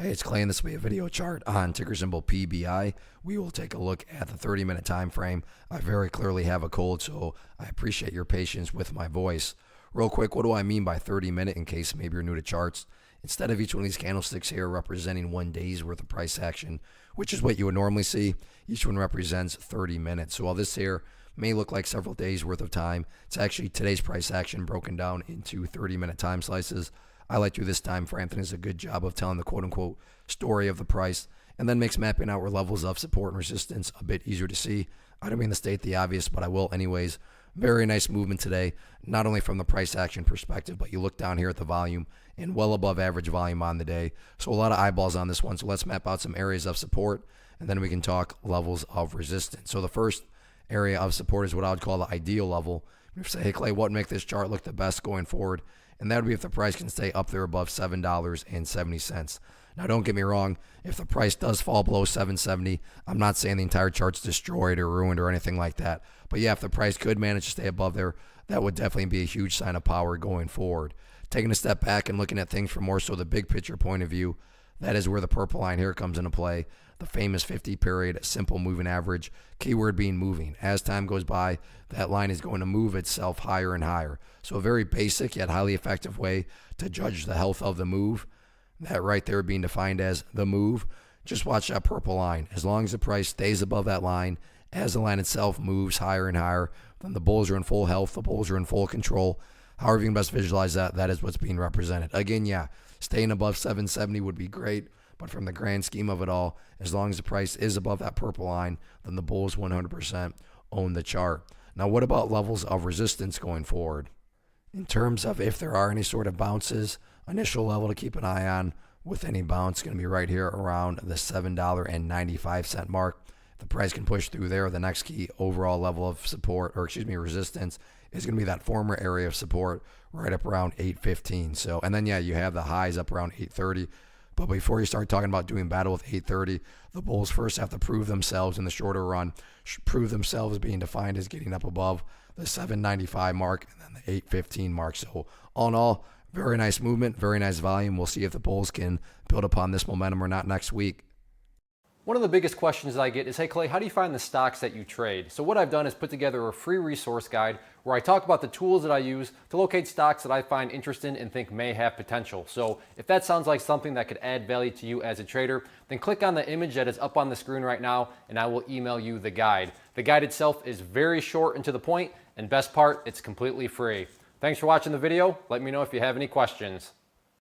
Hey, it's Clay, and this will be a video chart on ticker symbol PBI. We will take a look at the 30-minute time frame. I very clearly have a cold, so I appreciate your patience with my voice. Real quick, what do I mean by 30-minute in case maybe you're new to charts? Instead of each one of these candlesticks here representing 1 day's worth of price action, which is what you would normally see, each one represents 30 minutes. So while this here may look like several days worth of time, it's actually today's price action broken down into 30-minute time slices. I like to do this time for Anthony does a good job of telling the quote-unquote story of the price and then makes mapping out where levels of support and resistance a bit easier to see. I don't mean to state the obvious, but I will anyways. Very nice movement today, not only from the price action perspective, but you look down here at the volume and well above average volume on the day. So a lot of eyeballs on this one. So let's map out some areas of support and then we can talk levels of resistance. So the first area of support is what I would call the ideal level. You say, hey Clay, what would make this chart look the best going forward? And that would be if the price can stay up there above $7.70. Now, don't get me wrong. If the price does fall below $7.70, I'm not saying the entire chart's destroyed or ruined or anything like that. But yeah, if the price could manage to stay above there, that would definitely be a huge sign of power going forward. Taking a step back and looking at things from more so the big picture point of view, that is where the purple line here comes into play. The famous 50-period simple moving average, keyword being moving. As time goes by, that line is going to move itself higher and higher. So a very basic yet highly effective way to judge the health of the move. That right there being defined as the move. Just watch that purple line. As long as the price stays above that line, as the line itself moves higher and higher, then the bulls are in full health, the bulls are in full control. However you can best visualize that, that is what's being represented. Again, yeah, staying above 770 would be great. But from the grand scheme of it all, as long as the price is above that purple line, then the bulls 100% own the chart. Now, what about levels of resistance going forward? In terms of if there are any sort of bounces, initial level to keep an eye on with any bounce going to be right here around the $7.95 mark. If the price can push through there, the next key overall level of support, or excuse me, resistance, is going to be that former area of support right up around 815. So, and then yeah, you have the highs up around 830. But before you start talking about doing battle with 830, the bulls first have to prove themselves in the shorter run, prove themselves being defined as getting up above the 795 mark and then the 815 mark. So all in all, very nice movement, very nice volume. We'll see if the bulls can build upon this momentum or not next week. One of the biggest questions I get is, hey Clay, how do you find the stocks that you trade? So what I've done is put together a free resource guide where I talk about the tools that I use to locate stocks that I find interesting and think may have potential. So if that sounds like something that could add value to you as a trader, then click on the image that is up on the screen right now and I will email you the guide. The guide itself is very short and to the point, and best part, it's completely free. Thanks for watching the video. Let me know if you have any questions.